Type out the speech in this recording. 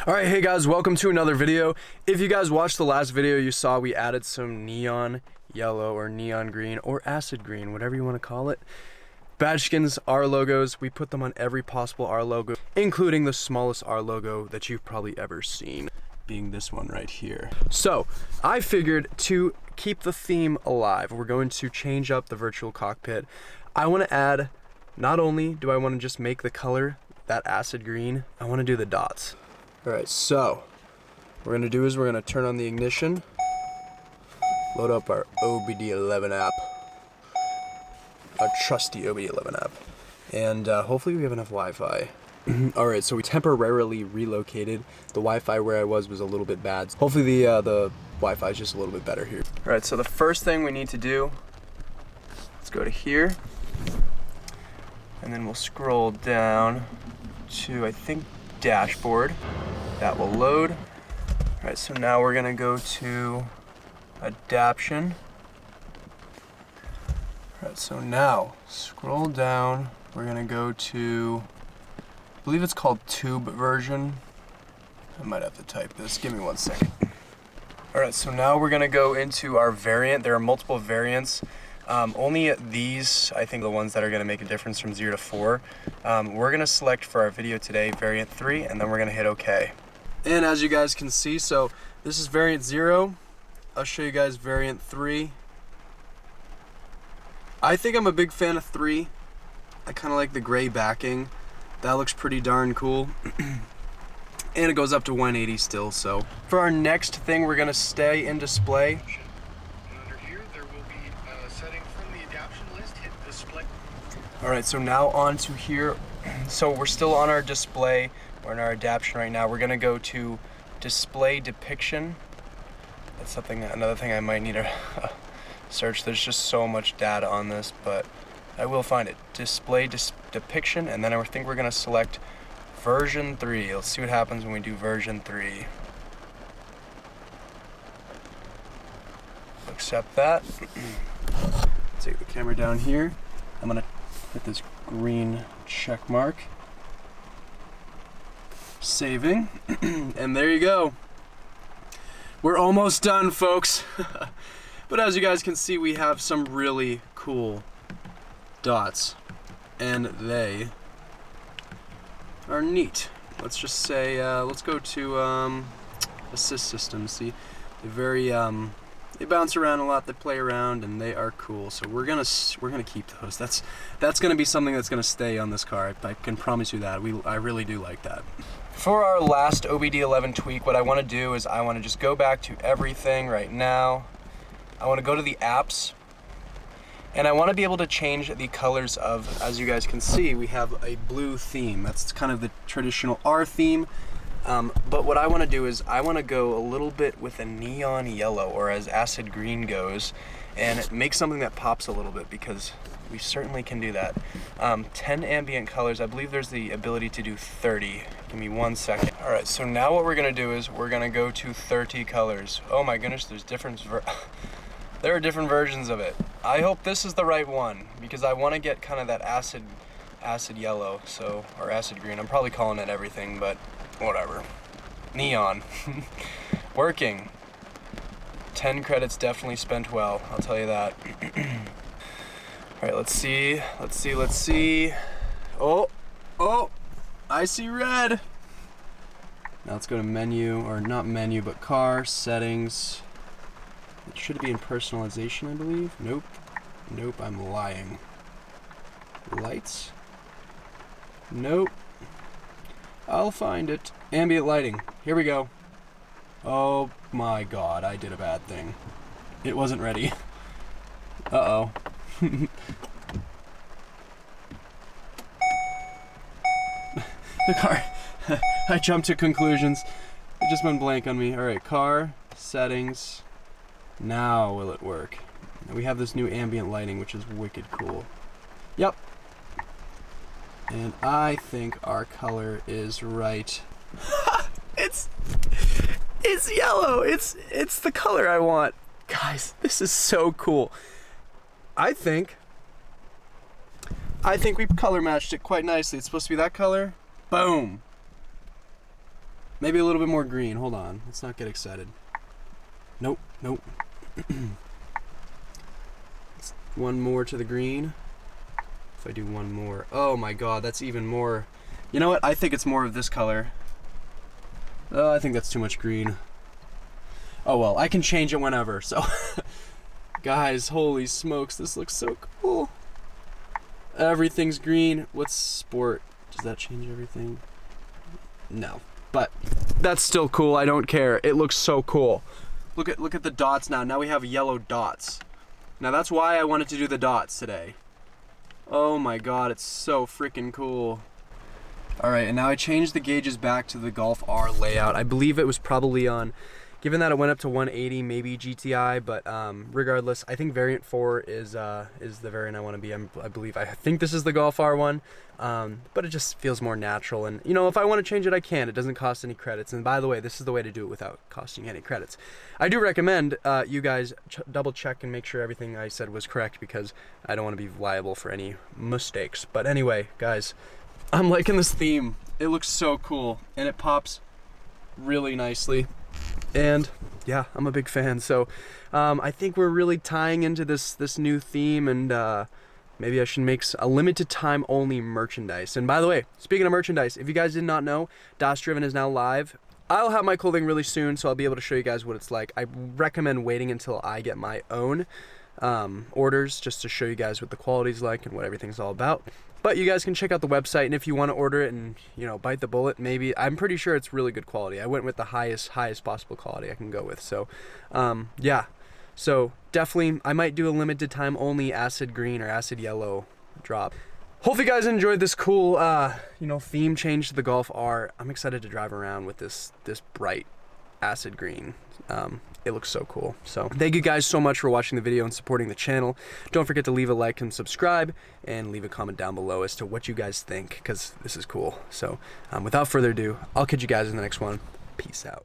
Alright, hey guys, welcome to another video. If you guys watched the last video, you saw we added some neon yellow or neon green or acid green, whatever you want to call it. Badge skins, R logos, we put them on every possible R logo, including the smallest R logo that you've probably ever seen, being this one right here. So, I figured to keep the theme alive, we're going to change up the virtual cockpit. I want to add, not only do I want to just make the color that acid green, I want to do the dots. Alright, so what we're going to do is we're going to turn on the ignition, load up our OBDELEVEN app, our trusty OBDELEVEN app, and hopefully we have enough Wi-Fi. Alright, so we temporarily relocated. The Wi-Fi where I was a little bit bad. Hopefully the Wi-Fi is just a little bit better here. Alright, so the first thing we need to do, let's go to here, and then we'll scroll down to, I think, dashboard. That will load. All right, so now we're gonna go to Depiction. All right, so now scroll down. We're gonna go to, I believe it's called tube version. I might have to type this. Give me 1 second. All right, so now we're gonna go into our variant. There are multiple variants. Only these, I think, are the ones that are going to make a difference from 0 to 4. We're going to select for our video today variant 3, and then we're going to hit OK. And as you guys can see, so this is variant 0. I'll show you guys variant 3. I think I'm a big fan of 3. I kind of like the gray backing. That looks pretty darn cool. And it goes up to 180 still, so. For our next thing, we're going to stay in display. Alright, so now on to here. So we're still on our display. We're in our adaption right now. We're gonna go to display depiction. That's another thing I might need to search. There's just so much data on this, but I will find it. Display depiction, and then I think we're gonna select version 3. Let's see what happens when we do version 3. Accept that. Take the camera down here. I'm gonna hit this green check mark. Saving. And there you go. We're almost done, folks. But as you guys can see, we have some really cool dots. And they are neat. Let's just say, let's go to assist systems. See, they're very, they bounce around a lot, they play around, and they are cool. So we're gonna keep those. That's gonna be something that's gonna stay on this car. I can promise you that. I really do like that. For our last OBDELEVEN tweak, what I want to do is I want to just go back to everything right now. I want to go to the apps, and I want to be able to change the colors of, as you guys can see, we have a blue theme. That's kind of the traditional R theme. But what I want to do is I want to go a little bit with a neon yellow, or as acid green goes, and make something that pops a little bit, because we certainly can do that. 10 ambient colors. I believe there's the ability to do 30. Give me 1 second. All right, so now what we're going to do is we're going to go to 30 colors. Oh my goodness, there's there are different versions of it. I hope this is the right one, because I want to get kind of that acid yellow, so, or acid green. I'm probably calling it everything, but whatever. Neon. Working. 10 credits definitely spent well, I'll tell you that. Alright, let's see. Oh, I see red. Now let's go to menu, or not menu, but car, settings. It should be in personalization, I believe. Nope, I'm lying. Lights? Nope. I'll find it. Ambient lighting. Here we go. Oh my god, I did a bad thing. It wasn't ready. Uh-oh. The car. I jumped to conclusions. It just went blank on me. Alright, car, settings. Now will it work? We have this new ambient lighting, which is wicked cool. Yep. And I think our color is right. It's yellow. It's the color I want. Guys, this is so cool. I think we color matched it quite nicely. It's supposed to be that color. Boom. Maybe a little bit more green. Hold on. Let's not get excited. Nope. One more to the green. If I do one more. Oh my god, that's even more. You know what? I think it's more of this color. Oh, I think that's too much green. Oh well, I can change it whenever, so. Guys, holy smokes, this looks so cool. Everything's green. What's sport? Does that change everything? No. But that's still cool. I don't care. It looks so cool. Look at the dots now. Now we have yellow dots. Now that's why I wanted to do the dots today. Oh my god, it's so freaking cool. Alright, and now I changed the gauges back to the Golf R layout. I believe it was probably on, given that it went up to 180, maybe GTI, but regardless, I think variant 4 is the variant I want to be. I think this is the Golf R one, but it just feels more natural. And you know, if I want to change it, I can. It doesn't cost any credits. And by the way, this is the way to do it without costing any credits. I do recommend you guys double check and make sure everything I said was correct, because I don't want to be liable for any mistakes. But anyway, guys, I'm liking this theme. It looks so cool, and it pops really nicely. And yeah, I'm a big fan. So I think we're really tying into this new theme, and maybe I should make a limited time only merchandise. And by the way, speaking of merchandise, if you guys did not know, Das Driven is now live. I'll have my clothing really soon, so I'll be able to show you guys what it's like. I recommend waiting until I get my own orders, just to show you guys what the quality's like and what everything's all about. But you guys can check out the website, and if you want to order it and, you know, bite the bullet, maybe, I'm pretty sure it's really good quality. I went with the highest possible quality I can go with. So yeah, so definitely I might do a limited time only acid green or acid yellow drop. Hopefully you guys enjoyed this cool you know, theme change to the Golf R. I'm excited to drive around with this bright acid green. It looks so cool. So thank you guys so much for watching the video and supporting the channel. Don't forget to leave a like and subscribe, and leave a comment down below as to what you guys think, because this is cool. So without further ado, I'll catch you guys in the next one. Peace out.